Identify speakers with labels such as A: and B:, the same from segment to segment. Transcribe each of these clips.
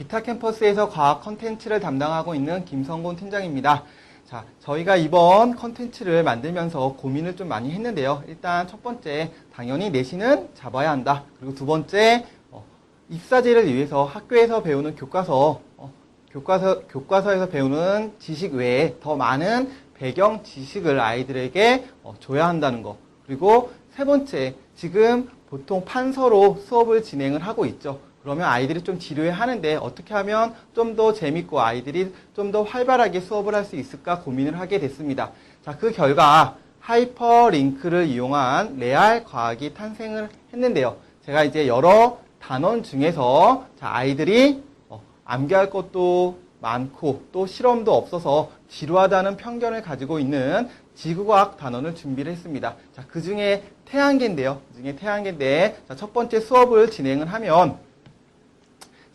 A: 기타 캠퍼스에서 과학 컨텐츠를 담당하고 있는 김성곤 팀장입니다. 자, 저희가 이번 컨텐츠를 만들면서 고민을 좀 많이 했는데요. 일단 첫 번째, 당연히 내신은 잡아야 한다. 그리고 두 번째, 입사제를 위해서 학교에서 배우는 교과서에서 배우는 지식 외에 더 많은 배경 지식을 아이들에게 줘야 한다는 거. 그리고 세 번째, 지금 보통 판서로 수업을 진행을 하고 있죠. 그러면 아이들이 좀 지루해 하는데 어떻게 하면 좀 더 재밌고 아이들이 좀 더 활발하게 수업을 할 수 있을까 고민을 하게 됐습니다. 자, 그 결과 하이퍼링크를 이용한 레알 과학이 탄생을 했는데요. 제가 이제 여러 단원 중에서 아이들이 암기할 것도 많고 또 실험도 없어서 지루하다는 편견을 가지고 있는 지구과학 단원을 준비를 했습니다. 자, 그 중에 태양계인데요. 자, 첫 번째 수업을 진행을 하면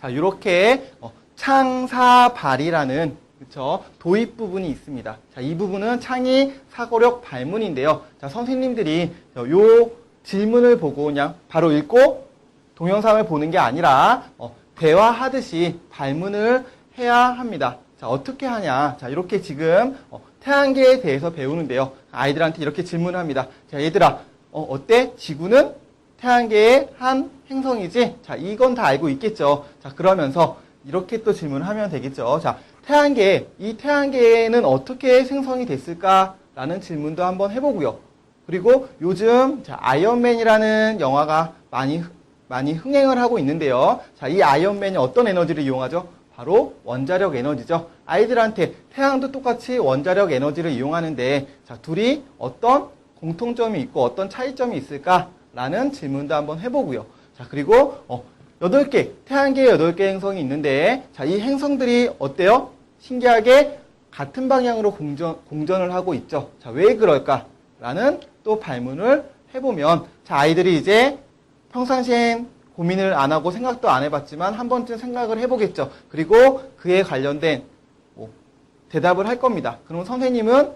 A: 자, 이렇게 창사발이라는 그쵸? 도입 부분이 있습니다. 자, 이 부분은 창의 사고력 발문인데요. 자, 선생님들이 요 질문을 보고 그냥 바로 읽고 동영상을 보는 게 아니라 대화하듯이 발문을 해야 합니다. 자, 어떻게 하냐? 자, 이렇게 지금 태양계에 대해서 배우는데요. 아이들한테 이렇게 질문을 합니다. 자, 얘들아, 어때? 지구는 태양계의 한 행성이지? 자, 이건 다 알고 있겠죠? 자, 그러면서 이렇게 또 질문을 하면 되겠죠? 자, 이 태양계는 어떻게 생성이 됐을까라는 질문도 한번 해보고요. 그리고 요즘 아이언맨이라는 영화가 많이 흥행을 하고 있는데요. 자, 이 아이언맨이 어떤 에너지를 이용하죠? 바로 원자력 에너지죠. 아이들한테 태양도 똑같이 원자력 에너지를 이용하는데 자, 둘이 어떤 공통점이 있고 어떤 차이점이 있을까라는 질문도 한번 해보고요. 자, 그리고 8개, 태양계에 8개 행성이 있는데 자, 이 행성들이 어때요? 신기하게 같은 방향으로 공전을 하고 있죠. 자, 왜 그럴까라는 또 발문을 해보면 자, 아이들이 이제 평상시엔 고민을 안 하고 생각도 안 해봤지만 한 번쯤 생각을 해보겠죠. 그리고 그에 관련된 대답을 할 겁니다. 그럼 선생님은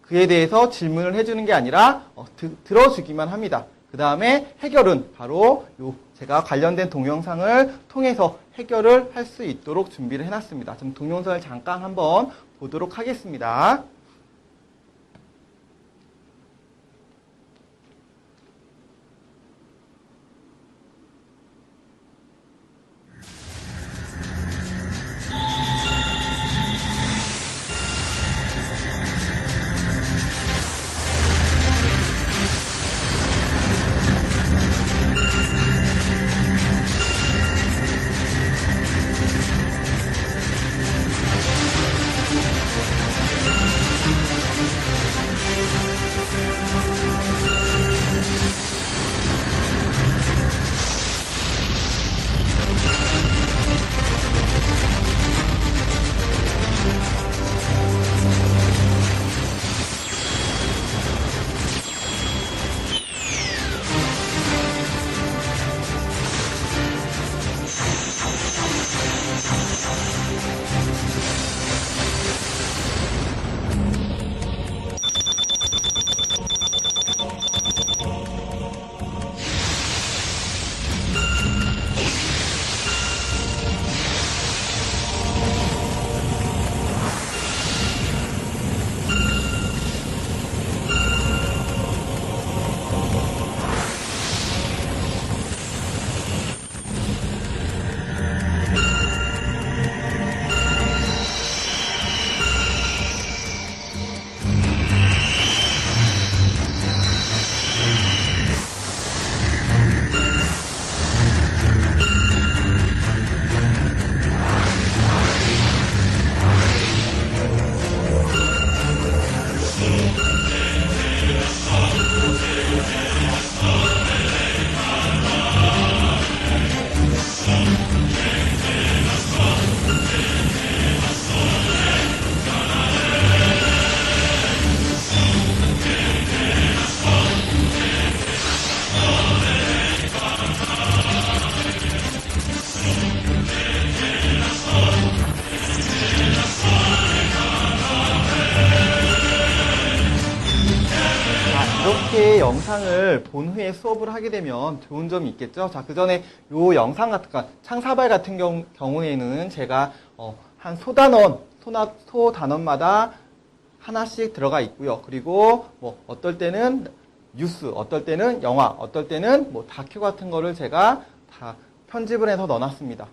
A: 그에 대해서 질문을 해주는 게 아니라 들어주기만 합니다. 그 다음에 해결은 바로 제가 관련된 동영상을 통해서 해결을 할 수 있도록 준비를 해놨습니다. 좀 동영상을 잠깐 한번 보도록 하겠습니다. 이렇게 영상을 본 후에 수업을 하게 되면 좋은 점이 있겠죠. 자, 그 전에 요 영상 같은, 창사발 같은 경우에는 제가 한 소단원마다 하나씩 들어가 있고요. 그리고 뭐 어떨 때는 뉴스, 어떨 때는 영화, 어떨 때는 뭐 다큐 같은 거를 제가 다 편집을 해서 넣어놨습니다.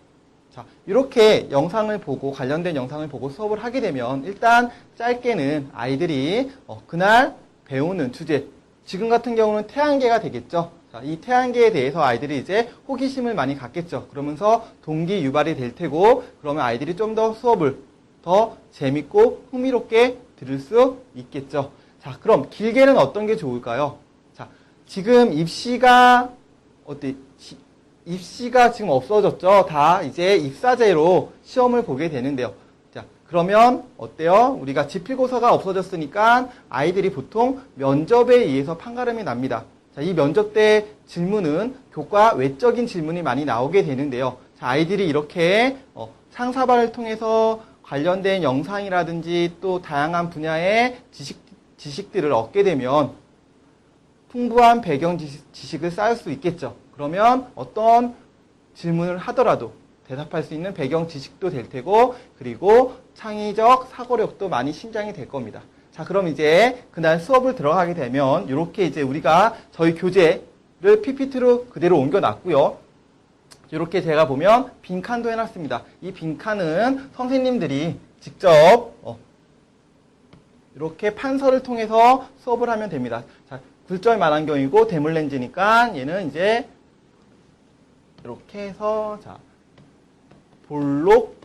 A: 자, 이렇게 영상을 보고, 관련된 영상을 보고 수업을 하게 되면 일단 짧게는 아이들이 그날 배우는 주제, 지금 같은 경우는 태양계가 되겠죠. 자, 이 태양계에 대해서 아이들이 이제 호기심을 많이 갖겠죠. 그러면서 동기 유발이 될 테고, 그러면 아이들이 좀 더 수업을 더 재밌고 흥미롭게 들을 수 있겠죠. 자, 그럼 길게는 어떤 게 좋을까요? 자, 지금 입시가 지금 없어졌죠. 다 이제 입사제로 시험을 보게 되는데요. 자, 그러면 어때요? 우리가 지필고사가 없어졌으니까 아이들이 보통 면접에 의해서 판가름이 납니다. 자, 이 면접 때 질문은 교과 외적인 질문이 많이 나오게 되는데요. 자, 아이들이 이렇게 창사발을 통해서 관련된 영상이라든지 또 다양한 분야의 지식들을 얻게 되면 풍부한 배경 지식을 쌓을 수 있겠죠. 그러면 어떤 질문을 하더라도 대답할 수 있는 배경 지식도 될 테고, 그리고 창의적 사고력도 많이 신장이 될 겁니다. 자, 그럼 이제 그날 수업을 들어가게 되면 이렇게 이제 우리가 저희 교재를 PPT로 그대로 옮겨놨고요. 이렇게 제가 보면 빈칸도 해놨습니다. 이 빈칸은 선생님들이 직접 이렇게 판서를 통해서 수업을 하면 됩니다. 자, 굴절 만안경이고 대물 렌즈니까 얘는 이제 이렇게 해서 자, 볼록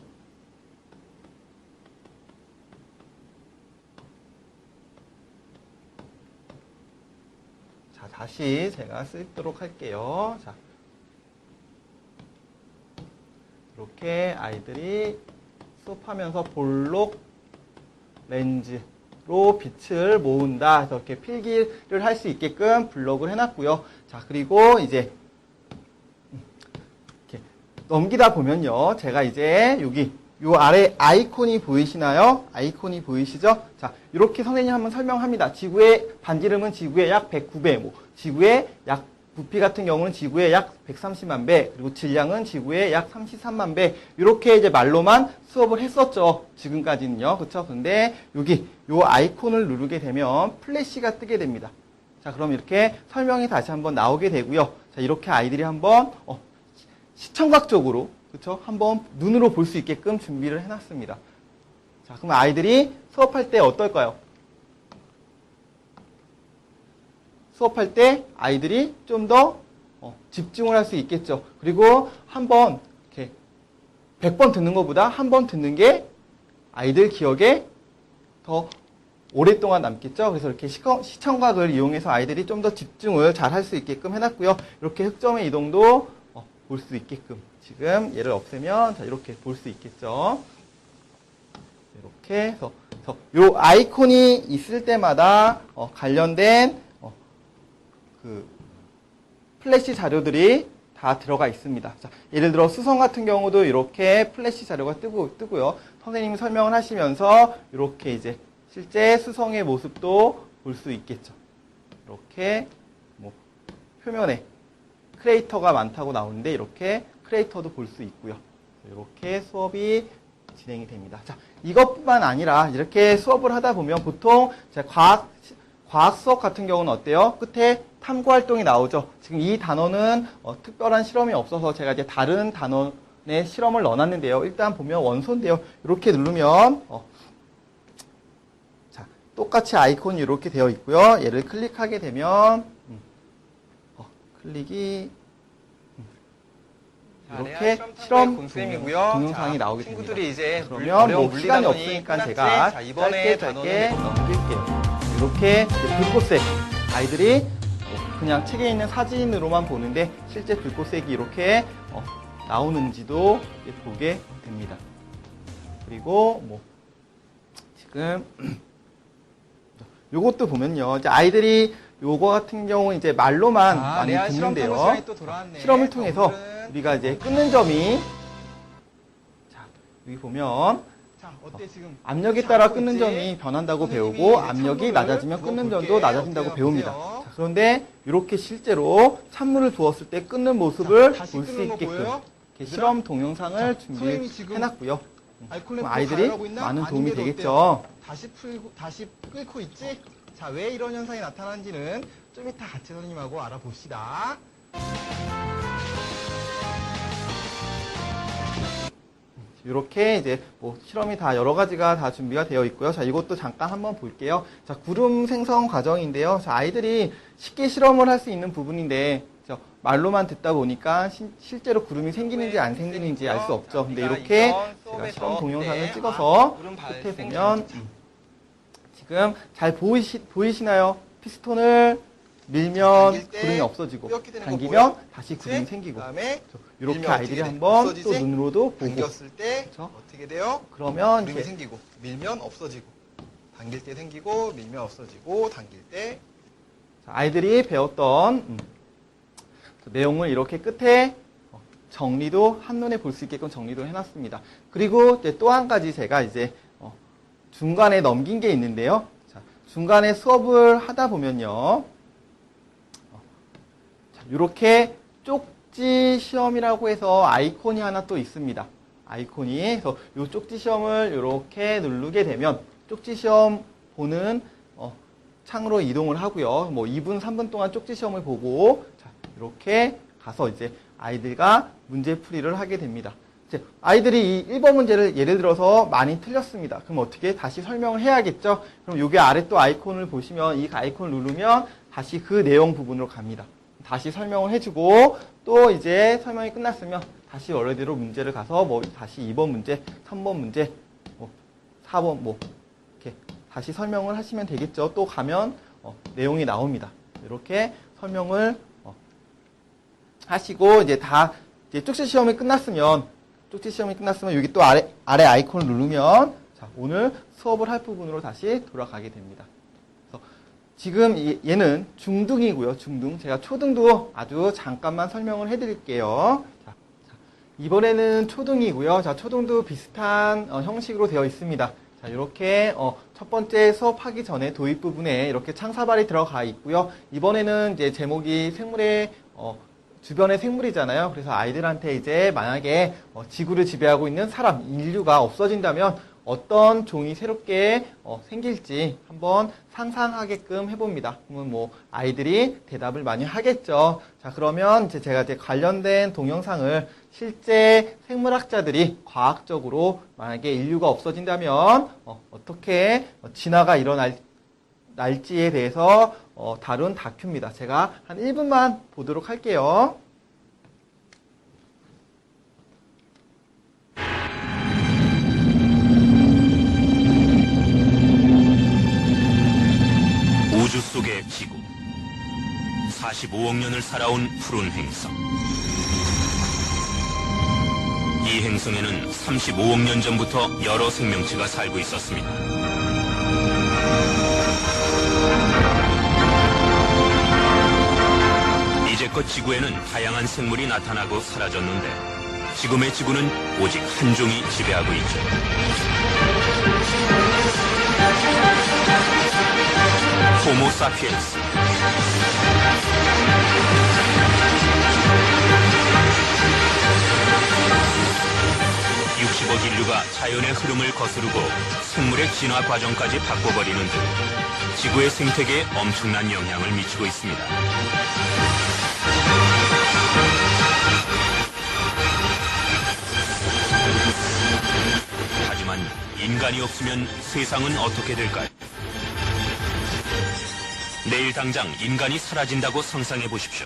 A: 자, 다시 제가 쓰도록 할게요. 자, 이렇게 아이들이 수업하면서 볼록 렌즈로 빛을 모은다. 그래서 이렇게 필기를 할 수 있게끔 블록을 해놨고요. 자, 그리고 이제 이렇게 넘기다 보면요. 제가 이제 여기 요 아래 아이콘이 보이시나요? 아이콘이 보이시죠? 자, 이렇게 선생님 한번 설명합니다. 지구의 반지름은 지구의 약 109배, 뭐 지구의 약 부피 같은 경우는 지구의 약 130만 배, 그리고 질량은 지구의 약 33만 배, 이렇게 이제 말로만 수업을 했었죠. 지금까지는요. 그쵸? 근데 여기, 요 아이콘을 누르게 되면 플래시가 뜨게 됩니다. 자, 그럼 이렇게 설명이 다시 한번 나오게 되고요. 자, 이렇게 아이들이 한번, 시청각 쪽으로, 그쵸? 한번 눈으로 볼 수 있게끔 준비를 해놨습니다. 자, 그럼 아이들이 수업할 때 어떨까요? 수업할 때 아이들이 좀 더 집중을 할 수 있겠죠. 그리고 한번 이렇게 100번 듣는 것보다 한 번 듣는 게 아이들 기억에 더 오랫동안 남겠죠. 그래서 이렇게 시청각을 이용해서 아이들이 좀 더 집중을 잘 할 수 있게끔 해놨고요. 이렇게 흑점의 이동도 볼 수 있게끔 지금 얘를 없애면 자, 이렇게 볼 수 있겠죠. 이렇게 해서 요 아이콘이 있을 때마다 관련된 플래시 자료들이 다 들어가 있습니다. 자, 예를 들어 수성 같은 경우도 이렇게 플래시 자료가 뜨고요. 선생님이 설명을 하시면서 이렇게 이제 실제 수성의 모습도 볼 수 있겠죠. 이렇게 뭐 표면에 크레이터가 많다고 나오는데 이렇게 크레이터도 볼 수 있고요. 이렇게 수업이 진행이 됩니다. 자, 이것뿐만 아니라 이렇게 수업을 하다 보면 보통 과학 수업 같은 경우는 어때요? 끝에 탐구 활동이 나오죠. 지금 이 단어는 특별한 실험이 없어서 제가 이제 다른 단원의 실험을 넣어놨는데요. 일단 보면 원소인데요. 이렇게 누르면 자, 똑같이 아이콘이 이렇게 되어 있고요. 얘를 클릭하게 되면 클릭이 이렇게 실험 동영상이 나오게 됩니다.
B: 이제
A: 그러면 뭐 시간이 없으니까 제가 짧게 넘길게요. 이렇게 불꽃색 아이들이 그냥 책에 있는 사진으로만 보는데 실제 불꽃색이 이렇게 나오는지도 보게 됩니다. 그리고 뭐 지금 요것도 보면요. 이제 아이들이 요거 같은 경우는 이제 말로만 많이 듣는데요. 실험을 통해서 우리가 이제 끊는 점이 자, 여기 보면
B: 어때 지금
A: 압력에 따라 끊는 점이 변한다고 배우고 압력이 낮아지면 끊는 점도 낮아진다고 배웁니다. 자, 그런데 이렇게 실제로 찬물을 부었을 때 끓는 모습을
B: 다시
A: 볼 수
B: 끓는 거
A: 있게끔
B: 보여요?
A: 이렇게 실험 동영상을
B: 선생님이 지금
A: 준비해놨고요.
B: 알콜
A: 그럼
B: 램프
A: 아이들이
B: 가열하고 있나?
A: 많은 도움이
B: 아니면
A: 되겠죠.
B: 어때요? 다시 끓고 있지? 자, 왜 이런 현상이 나타나는지는 좀 이따 같이 선생님하고 알아봅시다.
A: 이렇게 이제 뭐 실험이 다 여러 가지가 다 준비가 되어 있고요. 자, 이것도 잠깐 한번 볼게요. 자, 구름 생성 과정인데요. 자, 아이들이 쉽게 실험을 할 수 있는 부분인데 말로만 듣다 보니까 실제로 구름이 생기는지 안 생기는지 알 수 없죠. 근데 이렇게 제가 실험 동영상을 찍어서 끝에 보면 지금 잘 보이시나요? 피스톤을 밀면 구름이 없어지고 당기면 다시 구름이 생기고 이렇게 아이들이 한번 또 눈으로도 보고
B: 당겼을 때
A: 그렇죠?
B: 어떻게 돼요?
A: 그러면
B: 구름이 생기고 밀면 없어지고 당길 때 생기고 밀면 없어지고 당길 때
A: 아이들이 배웠던 내용을 이렇게 끝에 정리도 한눈에 볼 수 있게끔 정리도 해놨습니다. 그리고 또 한 가지 제가 이제 중간에 넘긴 게 있는데요. 자, 중간에 수업을 하다 보면요. 이렇게 쪽지 시험이라고 해서 아이콘이 하나 또 있습니다. 아이콘이. 그래서 이 쪽지 시험을 이렇게 누르게 되면 쪽지 시험 보는 창으로 이동을 하고요. 뭐 2분, 3분 동안 쪽지 시험을 보고 자, 이렇게 가서 이제 아이들과 문제풀이를 하게 됩니다. 이제 아이들이 이 1번 문제를 예를 들어서 많이 틀렸습니다. 그럼 어떻게 다시 설명을 해야겠죠? 그럼 여기 아래 또 아이콘을 보시면 이 아이콘을 누르면 다시 그 내용 부분으로 갑니다. 다시 설명을 해주고 또 이제 설명이 끝났으면 다시 원래대로 문제를 가서 뭐 다시 2번 문제, 3번 문제, 뭐 4번 뭐 이렇게 다시 설명을 하시면 되겠죠. 또 가면 내용이 나옵니다. 이렇게 설명을 하시고 이제 이제 쪽지 시험이 끝났으면 여기 또 아래 아이콘을 누르면 자, 오늘 수업을 할 부분으로 다시 돌아가게 됩니다. 그래서 지금 얘는 중등이고요. 중등. 제가 초등도 아주 잠깐만 설명을 해드릴게요. 자, 이번에는 초등이고요. 자, 초등도 비슷한 형식으로 되어 있습니다. 자, 이렇게 첫 번째 수업하기 전에 도입 부분에 이렇게 창사발이 들어가 있고요. 이번에는 이제 제목이 생물의 주변의 생물이잖아요. 그래서 아이들한테 이제 만약에 지구를 지배하고 있는 사람, 인류가 없어진다면 어떤 종이 새롭게 생길지 한번 상상하게끔 해봅니다. 그러면 뭐 아이들이 대답을 많이 하겠죠. 자, 그러면 제가 이제 관련된 동영상을 실제 생물학자들이 과학적으로 만약에 인류가 없어진다면 어떻게 진화가 일어날지에 대해서 다룬 다큐입니다. 제가 한 1분만 보도록 할게요.
C: 우주 속의 지구 45억 년을 살아온 푸른 행성. 이 행성에는 35억 년 전부터 여러 생명체가 살고 있었습니다. 이제껏 지구에는 다양한 생물이 나타나고 사라졌는데 지금의 지구는 오직 한 종이 지배하고 있죠. 호모 사피엔스. 60억 인류가 자연의 흐름을 거스르고 생물의 진화 과정까지 바꿔버리는 등 지구의 생태계에 엄청난 영향을 미치고 있습니다. 하지만 인간이 없으면 세상은 어떻게 될까요? 내일 당장 인간이 사라진다고 상상해 보십시오.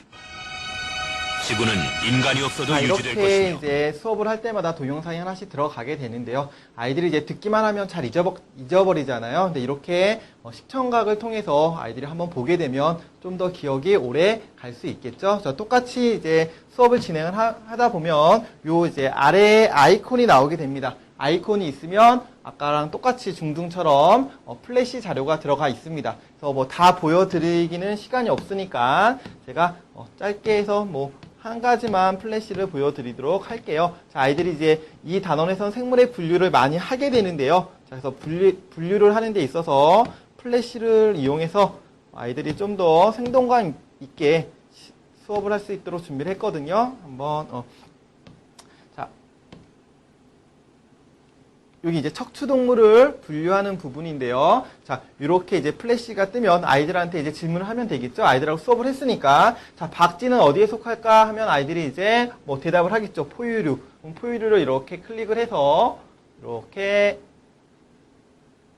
C: 지구는 인간이 없어도 유지될
A: 이렇게
C: 것이며
A: 이제 수업을 할 때마다 동영상이 하나씩 들어가게 되는데요. 아이들이 이제 듣기만 하면 잘 잊어버리잖아요. 근데 이렇게 시청각을 통해서 아이들이 한번 보게 되면 좀 더 기억이 오래 갈 수 있겠죠. 자, 똑같이 이제 수업을 진행을 하다 보면 요 이제 아래에 아이콘이 나오게 됩니다. 아이콘이 있으면 아까랑 똑같이 중등처럼 플래시 자료가 들어가 있습니다. 그래서 뭐 다 보여드리기는 시간이 없으니까 제가 짧게 해서 뭐 한 가지만 플래시를 보여드리도록 할게요. 자, 아이들이 이제 이 단원에서는 생물의 분류를 많이 하게 되는데요. 자, 그래서 분류를 하는 데 있어서 플래시를 이용해서 아이들이 좀 더 생동감 있게 수업을 할 수 있도록 준비를 했거든요. 한번 자, 여기 이제 척추동물을 분류하는 부분인데요. 자, 이렇게 이제 플래시가 뜨면 아이들한테 이제 질문을 하면 되겠죠. 아이들하고 수업을 했으니까. 자, 박쥐는 어디에 속할까 하면 아이들이 이제 뭐 대답을 하겠죠. 포유류. 그럼 포유류를 이렇게 클릭을 해서 이렇게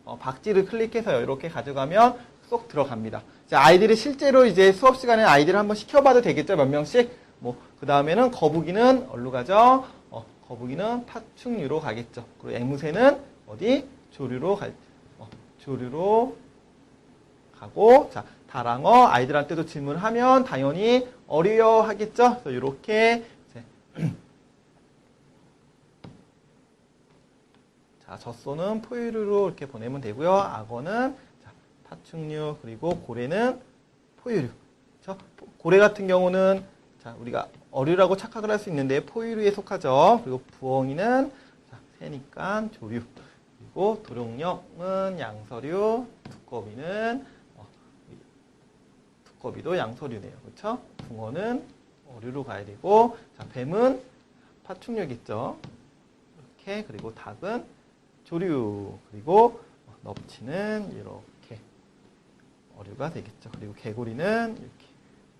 A: 박쥐를 클릭해서 이렇게 가져가면 쏙 들어갑니다. 자, 아이들이 실제로 이제 수업 시간에 아이들을 한번 시켜봐도 되겠죠. 몇 명씩. 그 다음에는 거북이는 어디로 가죠? 거북이는 파충류로 가겠죠. 그리고 앵무새는 어디? 조류로 조류로 가고, 자, 다랑어, 아이들한테도 질문을 하면 당연히 어류요 하겠죠. 그래서 이렇게, 자, 젖소는 포유류로 이렇게 보내면 되고요. 악어는 파충류, 그리고 고래는 포유류. 그렇죠? 고래 같은 경우는 자, 우리가 어류라고 착각을 할 수 있는데 포유류에 속하죠. 그리고 부엉이는 자, 새니까 조류. 그리고 도룡령은 양서류, 두꺼비도 양서류네요. 그렇죠? 붕어는 어류로 가야 되고, 자, 뱀은 파충류겠죠. 이렇게. 그리고 닭은 조류. 그리고 넙치는 이렇게 어류가 되겠죠. 그리고 개구리는 이렇게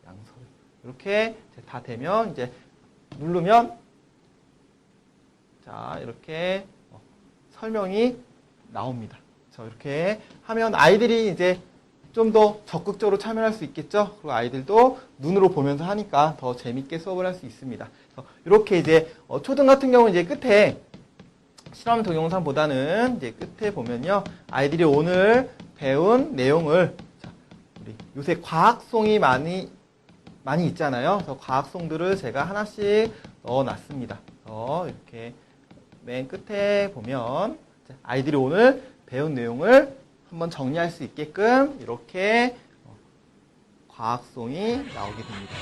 A: 양서류. 이렇게 다 되면 이제 누르면 자, 이렇게 설명이 나옵니다. 이렇게 하면 아이들이 이제 좀 더 적극적으로 참여할 수 있겠죠. 그리고 아이들도 눈으로 보면서 하니까 더 재밌게 수업을 할 수 있습니다. 이렇게 이제 초등 같은 경우는 이제 끝에 실험 동영상보다는 이제 끝에 보면요, 아이들이 오늘 배운 내용을 자, 우리 요새 과학송이 많이 있잖아요. 그래서 과학송들을 제가 하나씩 넣어놨습니다. 이렇게 맨 끝에 보면 아이들이 오늘 배운 내용을 한번 정리할 수 있게끔 이렇게 과학송이 나오게 됩니다.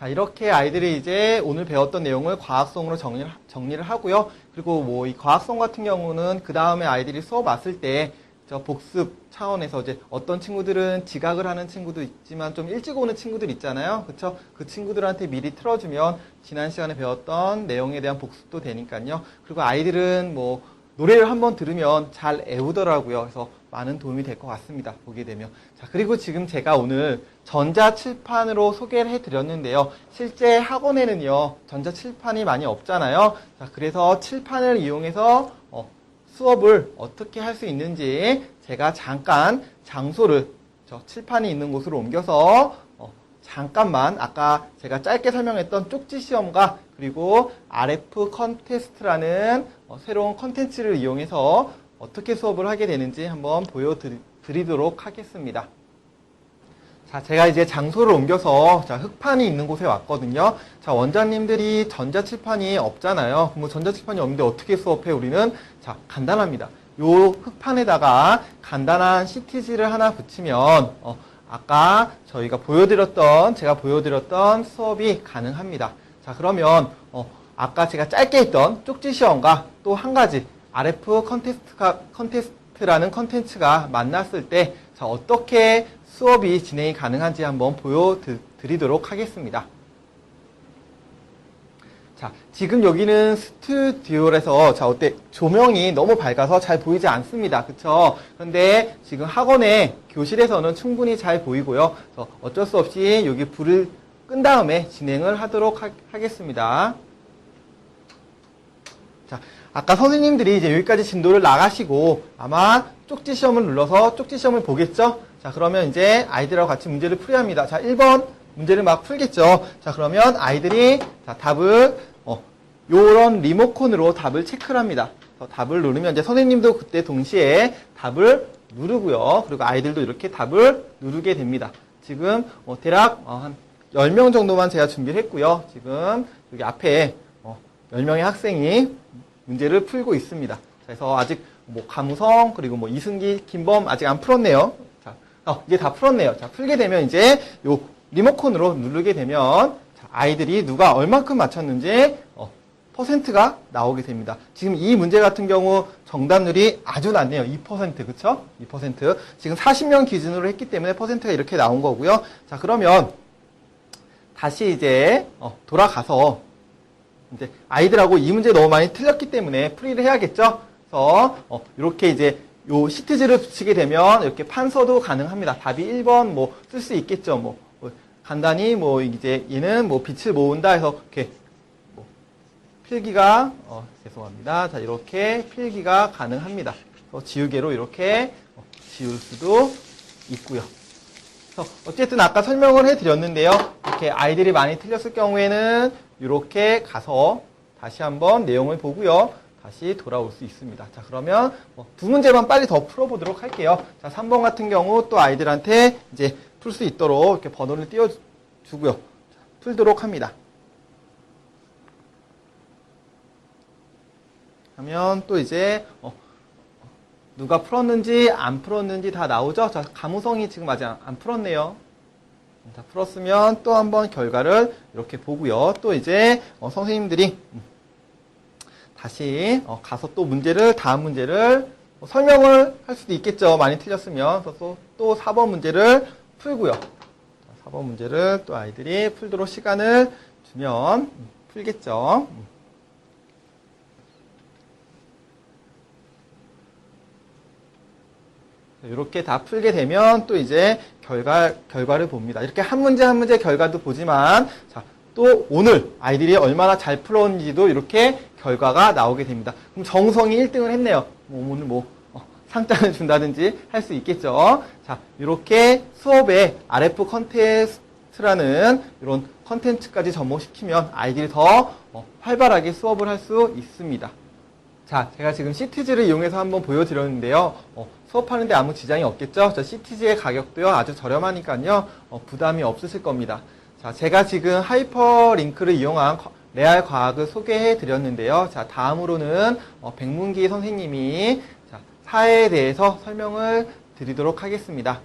A: 이렇게 아이들이 이제 오늘 배웠던 내용을 과학송으로 정리를 하고요. 그리고 뭐 이 과학송 같은 경우는 그 다음에 아이들이 수업 왔을 때 복습 차원에서 이제 어떤 친구들은 지각을 하는 친구도 있지만 좀 일찍 오는 친구들 있잖아요. 그쵸? 그 친구들한테 미리 틀어주면 지난 시간에 배웠던 내용에 대한 복습도 되니까요. 그리고 아이들은 뭐 노래를 한번 들으면 잘 애우더라고요. 그래서 많은 도움이 될 것 같습니다. 보게 되면. 자, 그리고 지금 제가 오늘 전자칠판으로 소개를 해드렸는데요. 실제 학원에는요, 전자칠판이 많이 없잖아요. 자, 그래서 칠판을 이용해서 수업을 어떻게 할 수 있는지 제가 잠깐 장소를 칠판이 있는 곳으로 옮겨서 잠깐만 아까 제가 짧게 설명했던 쪽지 시험과 그리고 RF 컨테스트라는 새로운 컨텐츠를 이용해서 어떻게 수업을 하게 되는지 한번 보여드리도록 하겠습니다. 자, 제가 이제 장소를 옮겨서 흑판이 있는 곳에 왔거든요. 자, 원장님들이 전자칠판이 없잖아요. 그럼 전자칠판이 없는데 어떻게 수업해 우리는? 자, 간단합니다. 요 흑판에다가 간단한 CTG를 하나 붙이면 아까 제가 보여드렸던 수업이 가능합니다. 자, 그러면 아까 제가 짧게 했던 쪽지 시험과 또 한 가지 RF 컨테스트라는 컨텐츠가 만났을 때 자, 어떻게 수업이 진행이 가능한지 한번 보여드리도록 하겠습니다. 자, 지금 여기는 스튜디오라서 자, 어때? 조명이 너무 밝아서 잘 보이지 않습니다. 그쵸? 그런데 지금 학원의 교실에서는 충분히 잘 보이고요. 그래서 어쩔 수 없이 여기 불을 끈 다음에 진행을 하도록 하겠습니다. 자, 아까 선생님들이 이제 여기까지 진도를 나가시고 아마 쪽지 시험을 눌러서 쪽지 시험을 보겠죠? 자, 그러면 이제 아이들하고 같이 문제를 풀이합니다. 자, 1번 문제를 막 풀겠죠. 자, 그러면 아이들이 자, 답을 요런 리모컨으로 답을 체크를 합니다. 답을 누르면 이제 선생님도 그때 동시에 답을 누르고요. 그리고 아이들도 이렇게 답을 누르게 됩니다. 지금 대략 한 10명 정도만 제가 준비를 했고요. 지금 여기 앞에 10명의 학생이 문제를 풀고 있습니다. 그래서 아직 뭐 가무성 그리고 뭐 이승기, 김범 아직 안 풀었네요. 자, 이제 다 풀었네요. 자, 풀게 되면 이제 요 리모컨으로 누르게 되면 자, 아이들이 누가 얼마큼 맞췄는지 퍼센트가 나오게 됩니다. 지금 이 문제 같은 경우 정답률이 아주 낮네요. 2%, 그쵸? 2%. 지금 40명 기준으로 했기 때문에 퍼센트가 이렇게 나온 거고요. 자, 그러면 다시 이제 돌아가서 이제 아이들하고 이 문제 너무 많이 틀렸기 때문에 풀이를 해야겠죠? 그래서 이렇게 이제 요 시트지를 붙이게 되면 이렇게 판서도 가능합니다. 답이 1번 뭐 쓸 수 있겠죠. 뭐 간단히 뭐 이제 얘는 뭐 빛을 모은다 해서 이렇게 필기가 죄송합니다. 자, 이렇게 필기가 가능합니다. 지우개로 이렇게 지울 수도 있고요. 그래서 어쨌든 아까 설명을 해드렸는데요. 이렇게 아이들이 많이 틀렸을 경우에는 이렇게 가서 다시 한번 내용을 보고요. 다시 돌아올 수 있습니다. 자, 그러면 두 문제만 빨리 더 풀어보도록 할게요. 자, 3번 같은 경우 또 아이들한테 이제 풀 수 있도록 이렇게 번호를 띄워주고요. 자, 풀도록 합니다. 하면 또 이제 누가 풀었는지 안 풀었는지 다 나오죠. 자, 가무성이 지금 아직 안 풀었네요. 다 풀었으면 또 한번 결과를 이렇게 보고요. 또 이제 선생님들이 다시 가서 또 문제를 다음 문제를 설명을 할 수도 있겠죠. 많이 틀렸으면. 그래서 또 4번 문제를 풀고요. 4번 문제를 또 아이들이 풀도록 시간을 주면 풀겠죠. 이렇게 다 풀게 되면 또 이제 결과를 봅니다. 이렇게 한 문제 한 문제 결과도 보지만, 자, 또 오늘 아이들이 얼마나 잘 풀었는지도 이렇게 결과가 나오게 됩니다. 그럼 정성이 1등을 했네요. 오늘 상장을 준다든지 할 수 있겠죠. 자, 이렇게 수업에 RF 컨텐츠라는 이런 컨텐츠까지 접목시키면 아이들이 더 활발하게 수업을 할 수 있습니다. 자, 제가 지금 시티지를 이용해서 한번 보여드렸는데요. 수업하는데 아무 지장이 없겠죠? 저 시티지의 가격도요, 아주 저렴하니까요, 부담이 없으실 겁니다. 자, 제가 지금 하이퍼링크를 이용한 레알 과학을 소개해 드렸는데요. 자, 다음으로는 백문기 선생님이 자, 사회에 대해서 설명을 드리도록 하겠습니다.